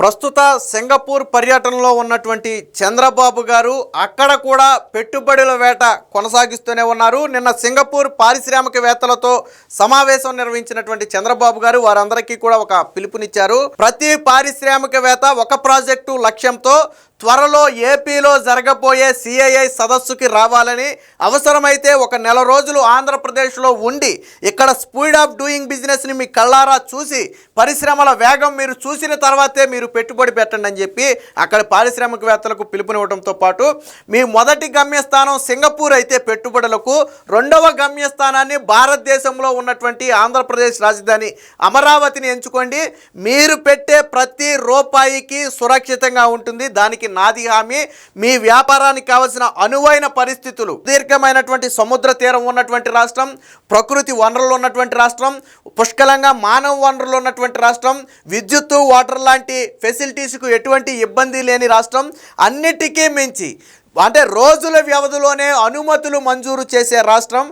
ప్రస్తుత సింగపూర్ పర్యటనలో ఉన్నటువంటి చంద్రబాబు గారు అక్కడ కూడా పెట్టుబడుల వేట కొనసాగిస్తూనే ఉన్నారు. నిన్న సింగపూర్ పారిశ్రామికవేత్తలతో సమావేశం నిర్వహించినటువంటి చంద్రబాబు గారు వారందరికీ కూడా ఒక పిలుపునిచ్చారు. ప్రతి పారిశ్రామికవేత్త ఒక ప్రాజెక్టు లక్ష్యంతో త్వరలో ఏపీలో జరగబోయే సిఐఐ సదస్సుకి రావాలని, అవసరమైతే ఒక నెల రోజులు ఆంధ్రప్రదేశ్లో ఉండి ఇక్కడ స్పీడ్ ఆఫ్ డూయింగ్ బిజినెస్ని మీ కళ్ళారా చూసి పరిశ్రమల వేగం మీరు చూసిన తర్వాతే మీరు పెట్టుబడి పెట్టండి అని చెప్పి అక్కడ పారిశ్రామికవేత్తలకు పిలుపునివ్వడంతో పాటు మీ మొదటి గమ్యస్థానం సింగపూర్ అయితే పెట్టుబడులకు, రెండవ గమ్యస్థానాన్ని భారతదేశంలో ఉన్నటువంటి ఆంధ్రప్రదేశ్ రాజధాని అమరావతిని ఎంచుకోండి. మీరు పెట్టే ప్రతి రూపాయికి సురక్షితంగా ఉంటుంది. దానికి నాది హామీ. మీ వ్యాపారానికి కావలసిన అనువైన పరిస్థితులు, దీర్ఘమైనటువంటి సముద్ర తీరం ఉన్నటువంటి రాష్ట్రం, ప్రకృతి వనరులు ఉన్నటువంటి రాష్ట్రం, పుష్కలంగా మానవ వనరులు ఉన్నటువంటి రాష్ట్రం, విద్యుత్తు వాటర్ లాంటి ఫెసిలిటీస్కు ఎటువంటి ఇబ్బంది లేని రాష్ట్రం, అన్నిటికీ మించి అంటే రోజుల వ్యవధిలోనే అనుమతులు మంజూరు చేసే రాష్ట్రం.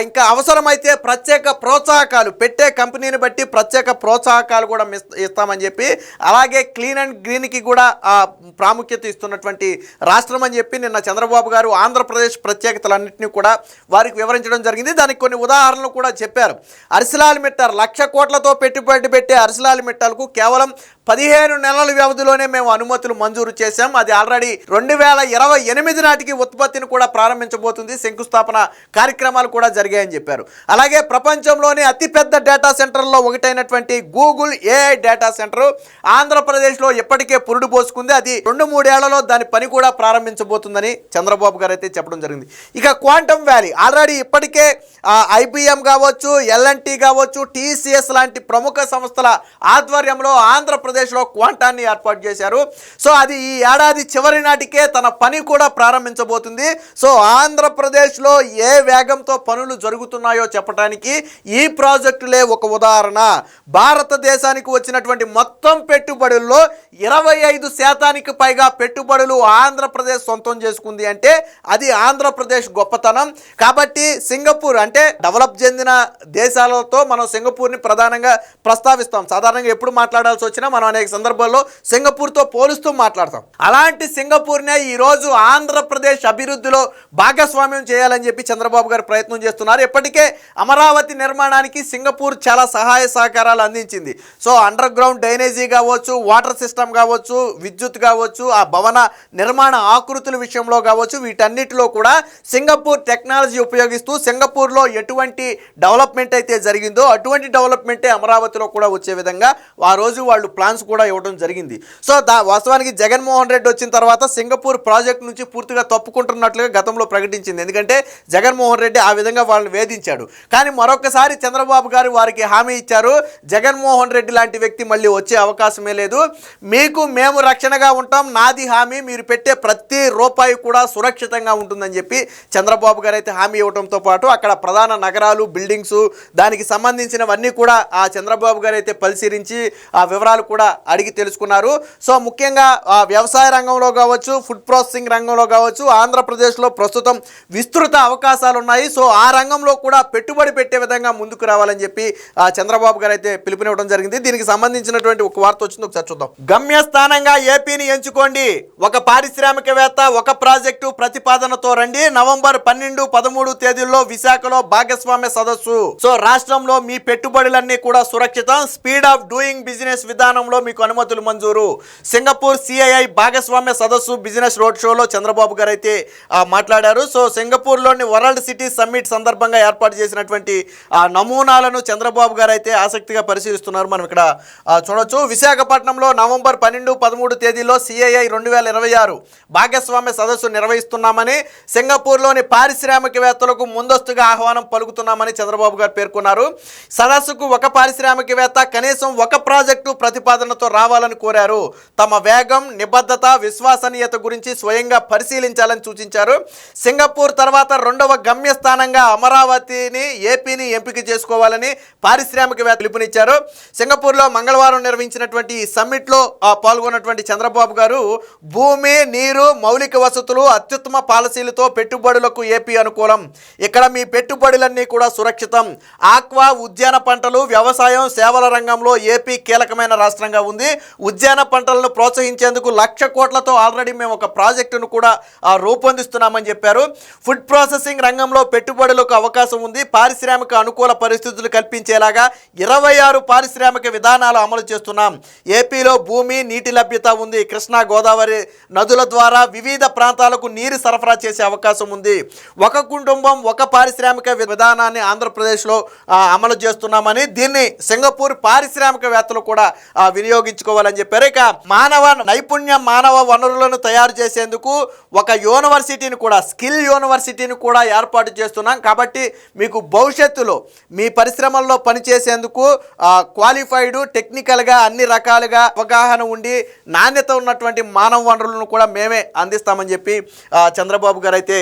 ఇంకా అవసరమైతే ప్రత్యేక ప్రోత్సాహకాలు పెట్టే కంపెనీని బట్టి ప్రత్యేక ప్రోత్సాహకాలు కూడా ఇస్తామని చెప్పి, అలాగే క్లీన్ అండ్ గ్రీన్కి కూడా ప్రాముఖ్యత ఇస్తున్నటువంటి రాష్ట్రం అని చెప్పి నిన్న చంద్రబాబు గారు ఆంధ్రప్రదేశ్ ప్రత్యేకతలన్నింటినీ కూడా వారికి వివరించడం జరిగింది. దానికి కొన్ని ఉదాహరణలు కూడా చెప్పారు. అరిసెలాల్ మిట్టర్ 1,00,000 కోట్లతో పెట్టుబడి పెట్టే అరిసెలాల్ మిట్టర్కు కేవలం 15 నెలల వ్యవధిలోనే మేము అనుమతులు మంజూరు చేశాం. అది ఆల్రెడీ 2028 నాటికి ఉత్పత్తిని కూడా ప్రారంభించబోతుంది. శంకుస్థాపన కార్యక్రమాలు కూడా జరిగాయని చెప్పారు. అలాగే ప్రపంచంలోని అతిపెద్ద డేటా సెంటర్లో ఒకటైనటువంటి గూగుల్ ఏఐ డేటా సెంటర్ ఆంధ్రప్రదేశ్లో ఇప్పటికే పురుడు పోసుకుంది. అది 2-3 ఏళ్లలో దాని పని కూడా ప్రారంభించబోతుందని చంద్రబాబు గారు అయితే చెప్పడం జరిగింది. ఇక క్వాంటమ్ వ్యాలీ ఆల్రెడీ ఇప్పటికే IBM కావచ్చు, L&T కావచ్చు, TCS లాంటి ప్రముఖ సంస్థల ఆధ్వర్యంలో ఆంధ్రప్రదేశ్లో క్వాంటాన్ని ఏర్పాటు చేశారు. సో అది ఈ ఏడాది చివరి నాటికే తన పని కూడా ప్రారంభించబోతుంది. సో ఆంధ్రప్రదేశ్లో ఏ వేగంతో పనులు జరుగుతున్నాయో చెప్పడానికి ఈ ప్రాజెక్టులే ఒక ఉదాహరణ. భారతదేశానికి వచ్చినటువంటి మొత్తం పెట్టుబడుల్లో 25% పైగా పెట్టుబడులు ఆంధ్రప్రదేశ్ సొంతం చేసుకుంది అంటే అది ఆంధ్రప్రదేశ్ గొప్పతనం. కాబట్టి సింగపూర్ అంటే డెవలప్ చెందిన దేశాలతో మనం సింగపూర్ని ప్రధానంగా ప్రస్తావిస్తాం. సాధారణంగా ఎప్పుడు మాట్లాడాల్సి వచ్చినా మనం అనేక సందర్భాల్లో సింగపూర్తో పోలుస్తూ మాట్లాడతాం. అలాంటి సింగపూర్నే ఈరోజు ఆంధ్రప్రదేశ్ అభివృద్ధిలో భాగస్వామ్యం చేయాలని చెప్పి చంద్రబాబు గారు ప్రయత్నం చేస్తున్నారు. ఇప్పటికే అమరావతి నిర్మాణానికి సింగపూర్ చాలా సహాయ సహకారాలు అందించింది. సో అండర్ గ్రౌండ్ డ్రైనేజీ కావచ్చు, వాటర్ సిస్టమ్ కావచ్చు, విద్యుత్ కావచ్చు, ఆ భవన నిర్మాణ ఆకృతుల విషయంలో కావచ్చు, వీటన్నిటిలో కూడా సింగపూర్ టెక్నాలజీ ఉపయోగిస్తూ సింగపూర్లో ఎటువంటి డెవలప్మెంట్ అయితే జరిగిందో అటువంటి డెవలప్మెంటే అమరావతిలో కూడా వచ్చే విధంగా ఆ రోజు వాళ్ళు ప్లాన్స్ కూడా ఇవ్వడం జరిగింది. సో వాస్తవానికి జగన్మోహన్ రెడ్డి వచ్చిన తర్వాత సింగపూర్ ప్రాజెక్ట్ నుంచి పూర్తిగా తప్పుకుంటున్నట్లుగా గతంలో ప్రకటించింది. ఎందుకంటే జగన్మోహన్ రెడ్డి ఆ విధంగా వాళ్ళని వేధించాడు. కానీ మరొకసారి చంద్రబాబు గారు వారికి హామీ ఇచ్చారు, జగన్మోహన్ రెడ్డి లాంటి వ్యక్తి మళ్ళీ వచ్చే అవకాశమే లేదు, మీకు మేము రక్షణగా ఉంటాం, నాది హామీ, మీరు పెట్టే ప్రతి రూపాయి కూడా సురక్షితంగా ఉంటుందని చెప్పి చంద్రబాబు గారు అయితే హామీ ఇవ్వడంతో పాటు అక్కడ ప్రధాన నగరాలు, బిల్డింగ్స్, దానికి సంబంధించినవన్నీ కూడా ఆ చంద్రబాబు గారు అయితే పరిశీలించి ఆ వివరాలు కూడా అడిగి తెలుసుకున్నారు. సో ముఖ్యంగా వ్యవసాయ రంగంలో కావచ్చు, ఫుడ్ ప్రాసెసింగ్ రంగంలో కావచ్చు ఆంధ్రప్రదేశ్లో ప్రస్తుతం విస్తృత అవకాశాలు ఉన్నాయి. సో ఆ రంగంలో కూడా పెట్టుబడి పెట్టే విధంగా ముందుకు రావాలని చెప్పి చంద్రబాబు గారు అయితే పిలుపునివ్వడం జరిగింది. దీనికి సంబంధించినటువంటి ఒక వార్త వచ్చింది, ఒకసారి చూద్దాం. గమ్యస్థానంగా ఏపీని ఎంచుకోండి, ఒక పారిశ్రామికవేత్త ఒక ప్రాజెక్టు ప్రతిపాదనతో రండి. నవంబర్ 12, 13 తేదీల్లో విశాఖలో భాగస్వామ్య సదస్సు. సో రాష్ట్రంలో మీ పెట్టుబడులన్నీ కూడా సురక్షితం, స్పీడ్ ఆఫ్ డూయింగ్ బిజినెస్ విధానంలో మీకు అనుమతులు మంజూరు. సింగపూర్ CII భాగస్వామ్య సదస్సు బిజినెస్ రోడ్ షోలో చంద్రబాబు గారు అయితే మాట్లాడారు. సో సింగపూర్లోని వరల్డ్ సిటీ సమ్మిట్ సందర్భంగా ఏర్పాటు చేసినటువంటి నమూనాలను చంద్రబాబు గారు అయితే ఆసక్తిగా పరిశీలిస్తున్నారు. మనం ఇక్కడ చూడొచ్చు. విశాఖపట్నంలో నవంబర్ 12, 13 తేదీలో CII 2026 భాగస్వామ్య సదస్సు నిర్వహిస్తున్నామని, సింగపూర్లోని పారిశ్రామికవేత్తలకు ముందస్తుగా ఆహ్వానం పలుకుతున్నామని చంద్రబాబు గారు పేర్కొన్నారు. సదస్సుకు ఒక పారిశ్రామికవేత్త కనీసం ఒక ప్రాజెక్టు ప్రతిపాదనతో రావాలని కోరారు. తమ వేగం, నిబద్ధత, విశ్వసనీయత గురించి స్వయంగా పరిశీలించాలని సూచించారు. సింగపూర్ తర్వాత రెండవ గమ్యస్థానంగా అమరావతిని, ఏపీని ఎంపిక చేసుకోవాలని పారిశ్రామికవేత్తలు పిలుపునిచ్చారు. సింగపూర్లో మంగళవారం నిర్వహించినటువంటి ఈ సమ్మిట్లో పాల్గొన్నటువంటి చంద్రబాబు గారు భూమి, నీరు, మౌలిక వసతులు, అత్యుత్తమ పాలసీలతో పెట్టుబడులకు ఏపీ అనుకూలం. ఇక్కడ మీ పెట్టుబడులన్నీ కూడా సురక్షితం. ఆక్వా, ఉద్యాన పంటలు, వ్యవసాయం, సేవల రంగంలో ఏపీ కీలకమైన రాష్ట్రంగా ఉంది. ఉద్యాన పంటలను ప్రోత్సహించేందుకు 1,00,000 కోట్లతో ఆల్రెడీ మేము ఒక ప్రాజెక్టును కూడా రూపొందిస్తున్నామని చెప్పారు. ఫుడ్ ప్రాసెసింగ్ రంగంలో పెట్టుబడులకు అవకాశం ఉంది. పారిశ్రామిక అనుకూల పరిస్థితులు కల్పించేలాగా 26 పారిశ్రామిక విధానాలు అమలు చేస్తున్నాం. ఏపీలో భూమి, నీటి లభ్యత ఉంది. కృష్ణా, గోదావరి నదుల ద్వారా వివిధ ప్రాంతాలకు నీరు సరఫరా చేసే అవకాశం ఉంది. ఒక కుటుంబం ఒక పారిశ్రామిక విధానాన్ని ఆంధ్రప్రదేశ్లో అమలు చేస్తున్నామని, దీన్ని సింగపూర్ పారిశ్రామికవేత్తలు కూడా వినియోగించుకోవాలని చెప్పారు. ఇక మానవ నైపుణ్య, మానవ వనరులను తయారు చేసేందుకు ఒక యూనివర్సిటీని కూడా, స్కిల్ యూనివర్సిటీని కూడా ఏర్పాటు చేస్తున్నాం. కాబట్టి మీకు భవిష్యత్తులో మీ పరిశ్రమల్లో పనిచేసేందుకు క్వాలిఫైడ్, టెక్నికల్గా అన్ని రకాలుగా అవగాహన ఉండి నాణ్యత ఉన్నటువంటి మానవ వనరులను కూడా మేమే అందిస్తామని చెప్పి చంద్రబాబు గారు అయితే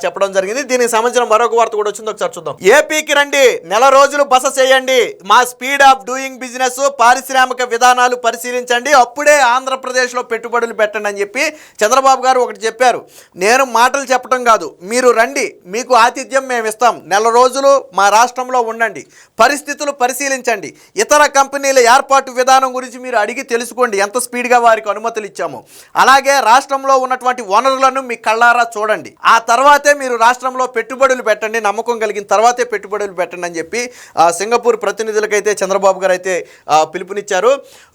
చెప్పడం జరిగింది. దీనికి సంబంధించిన మరొక వార్త కూడా వచ్చింది, ఒకసారి చూద్దాం. ఏపీకి రండి, నెల రోజులు బస చేయండి, మా స్పీడ్ ఆఫ్ డూయింగ్ బిజినెస్, పారిశ్రామిక విధానాలు పరిశీలించండి, అప్పుడే ఆంధ్రప్రదేశ్లో పెట్టుబడులు పెట్టండి అని చెప్పి చంద్రబాబు గారు ఒకటి చెప్పారు. నేను మాటలు చెప్పడం కాదు, మీరు రండి, మీకు ఆతిథ్యం మేము ఇస్తాం, నెల రోజులు మా రాష్ట్రంలో ఉండండి, పరిస్థితులు పరిశీలించండి, ఇతర కంపెనీల ఏర్పాటు విధానం గురించి మీరు అడిగి తెలుసుకోండి, ఎంత స్పీడ్గా వారికి అనుమతులు ఇచ్చాము, అలాగే రాష్ట్రంలో ఉన్నటువంటి వనరులను మీ కళ్ళారా చూడండి, ఆ తర్వాతే మీరు రాష్ట్రంలో పెట్టుబడులు పెట్టండి, నమ్మకం కలిగిన తర్వాతే పెట్టుబడులు పెట్టండి అని చెప్పి సింగపూర్ ప్రతినిధులకైతే చంద్రబాబు గారు అయితే పిలుపునిచ్చారు.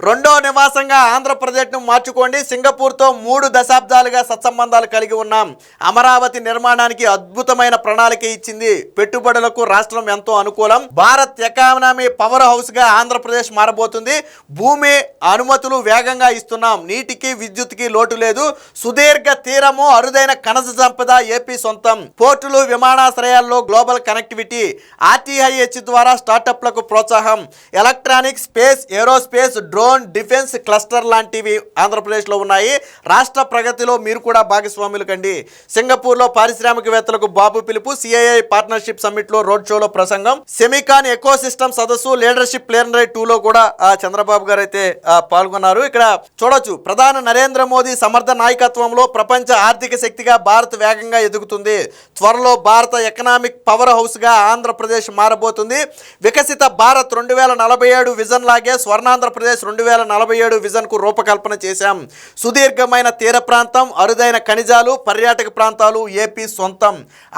రెండో నివాసంగా ఆంధ్రప్రదేశ్ను మార్చుకోండి, సింగపూర్తో 3 దశాబ్దాలుగా సత్సంబంధాలు కలిగి ఉన్నాం, అమరావతి నిర్మాణానికి అద్భుతమైన ప్రణాళిక ఇచ్చింది, పెట్టుబడులకు రాష్ట్రం ఎంతో అనుకూలం, భారత్ ఎకానమీ పవర్ హౌస్గా ఆంధ్రప్రదేశ్ మారబోతుంది, భూమి అనుమతులు వేగంగా ఇస్తున్నాం, నీటికి విద్యుత్కి లోటు లేదు, సుదీర్ఘ తీరము, అరుదైన ఖనిజ సంపద ఏపీ సొంతం, పోర్టులు, విమానాశ్రయాల్లో గ్లోబల్ కనెక్టివిటీ, ఆర్టీఐహెచ్ ద్వారా స్టార్టప్లకు ప్రోత్సాహం, electronics, space, aerospace, drone, defence cluster లాంటివి ఆంధ్రప్రదేశ్లో ఉన్నాయి, రాష్ట్ర ప్రగతిలో మీరు కూడా భాగస్వాములు కండి. సింగపూర్లో పారిశ్రామికవేత్తలకు బాబు పిలుపు, సిఐఐ పార్ట్నర్షిప్ సమ్మిట్లో రోడ్ షోలో ప్రసంగం, సెమికాన్ ఎకోసిస్టమ్ సదస్సు, లీడర్షిప్ ప్లేనరీ 2లో కూడా చంద్రబాబు గారు అయితే పాల్గొన్నారు. ఇక్కడ చూడొచ్చు, ప్రధాని నరేంద్ర మోదీ సమర్థ నాయకత్వంలో ప్రపంచ ఆర్థిక శక్తిగా భారత్ వేగంగా ఎదుగుతుంది, త్వరలో భారత ఎకనామిక్ పవర్ హౌస్గా ఆంధ్రప్రదేశ్ మారబోతుంది, వికసిత భారత్ 2047 విజన్ లాగే స్వర్ణాంధ్రప్రదేశ్ 2047 విజన్కు రూపకల్పన చేశాం, సుదీర్ఘమైన తీర ప్రాంతం, అరుదైన ఖనిజాలు, పర్యాటక ప్రాంతాలు ఏపీ సొంతం,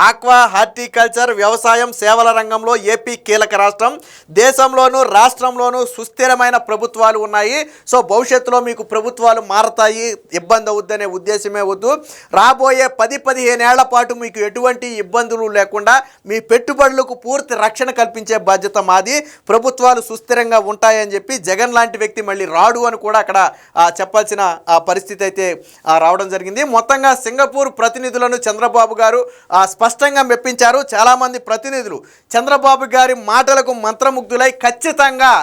ఆక్వా, హార్టికల్చర్, వ్యవసాయం, సేవల రంగంలో ఏపీ కీలక రాష్ట్రం, దేశంలోనూ రాష్ట్రంలోనూ సుస్థిరమైన ప్రభుత్వాలు ఉన్నాయి, సో భవిష్యత్తులో మీకు ప్రభుత్వాలు మారతాయి, ఇబ్బంది అవుద్దనే ఉద్దేశమే వద్దు, రాబోయే 10-15 ఏళ్ల పాటు మీకు ఎటువంటి ఇబ్బందులు లేకుండా మీ పెట్టుబడులకు పూర్తి రక్షణ కల్పించే బాధ్యత మాది, ప్రభుత్వాలు సుస్థిరంగా ఉంటాయని చెప్పి జగన్ లాంటి వ్యక్తి మళ్ళీ రాడు అని కూడా అక్కడ చెప్పాల్సిన పరిస్థితి అయితే రావడం జరిగింది. మొత్తంగా సింగపూర్ ప్రతినిధులను చంద్రబాబు గారు స్పష్టంగా మెప్పించారు. చాలామంది ప్రతినిధులు చంద్రబాబు గారి మాటలకు మంత్రముగ్ధులై ఖచ్చితంగా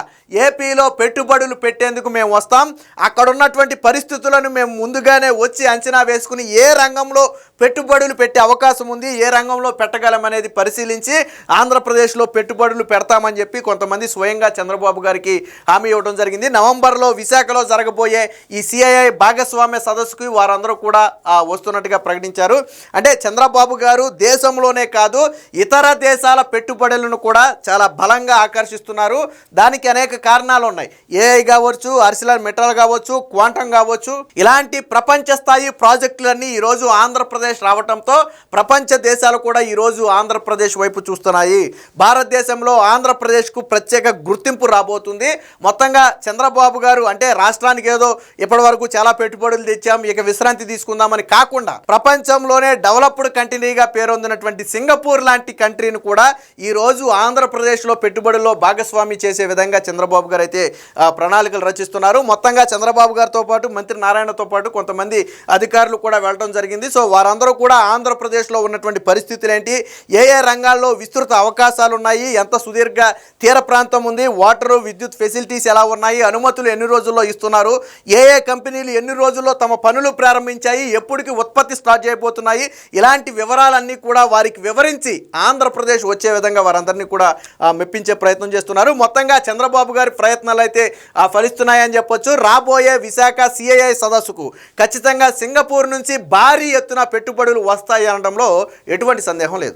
ఏపీలో పెట్టుబడులు పెట్టేందుకు మేము వస్తాం, అక్కడ ఉన్నటువంటి పరిస్థితులను మేము ముందుగానే వచ్చి అంచనా వేసుకుని ఏ రంగంలో పెట్టుబడులు పెట్టే అవకాశం ఉంది, ఏ రంగంలో పెట్టగలమనేది పరిశీలించి ఆంధ్రప్రదేశ్లో పెట్టుబడులు పెడతామని చెప్పి కొంతమంది స్వయంగా చంద్రబాబు గారికి హామీ ఇవ్వడం జరిగింది. నవంబర్లో విశాఖలో జరగబోయే ఈ సిఐఐ భాగస్వామ్య సదస్సుకు వారందరూ కూడా వస్తున్నట్టుగా ప్రకటించారు. అంటే చంద్రబాబు గారు దేశంలోనే కాదు ఇతర దేశాల పెట్టుబడులను కూడా చాలా బలంగా ఆకర్షిస్తున్నారు. దానికి అనేక కారణాలు ఉన్నాయి. ఏఐ కావచ్చు, ఆర్సిలర్ మెటల్ కావచ్చు, క్వాంటమ్ కావచ్చు, ఇలాంటి ప్రపంచ స్థాయి ప్రాజెక్టులన్నీ ఈరోజు ఆంధ్రప్రదేశ్ రావడంతో ప్రపంచ దేశాలు కూడా ఈరోజు ఆంధ్రప్రదేశ్ వైపు చూస్తున్నాయి. భారతదేశంలో ఆంధ్రప్రదేశ్కు ప్రత్యేక గుర్తింపు రాబోతుంది. మొత్తంగా చంద్రబాబు గారు అంటే రాష్ట్రానికి ఏదో ఇప్పటి వరకు చాలా పెట్టుబడులు తెచ్చాం, ఇక విశ్రాంతి తీసుకుందామని కాకుండా ప్రపంచంలోనే డెవలప్డ్ కంట్రీగా పేరొందినటువంటి సింగపూర్ లాంటి కంట్రీని కూడా ఈరోజు ఆంధ్రప్రదేశ్లో పెట్టుబడుల్లో భాగస్వామి చేసే విధంగా చంద్రబాబు గారు అయితే ప్రణాళికలు రచిస్తున్నారు. మొత్తంగా చంద్రబాబు గారితో పాటు మంత్రి నారాయణతో పాటు కొంతమంది అధికారులు కూడా వెళ్ళడం జరిగింది. సో వారందరూ కూడా ఆంధ్రప్రదేశ్లో ఉన్నటువంటి పరిస్థితులు ఏంటి, ఏ ఏ రంగాల్లో విస్తృత అవకాశాలు ఉన్నాయి, ఎంత సుదీర్ఘ తీర ప్రాంతం ఉంది, వాటరు, విద్యుత్ ఫెసిలిటీస్ ఎలా ఉన్నాయి, అనుమతులు ఎన్ని రోజుల్లో ఇస్తున్నారు, ఏ ఏ కంపెనీలు ఎన్ని రోజుల్లో తమ పనులు ప్రారంభించాయి, ఎప్పటికి ఉత్పత్తి స్టార్ట్ చేయబోతున్నాయి, ఇలాంటి వివరాలన్నీ కూడా వారికి వివరించి ఆంధ్రప్రదేశ్ వచ్చే విధంగా వారందరినీ కూడా మెప్పించే ప్రయత్నం చేస్తున్నారు. మొత్తంగా చంద్రబాబు గారి ప్రయత్నాలు అయితే ఫలిస్తున్నాయని చెప్పొచ్చు. రాబోయే విశాఖ సిఐఐ సదస్సుకు ఖచ్చితంగా సింగపూర్ నుంచి భారీ ఎత్తున పెట్టుబడులు వస్తాయి అనడంలో ఎటువంటి సందేహం లేదు.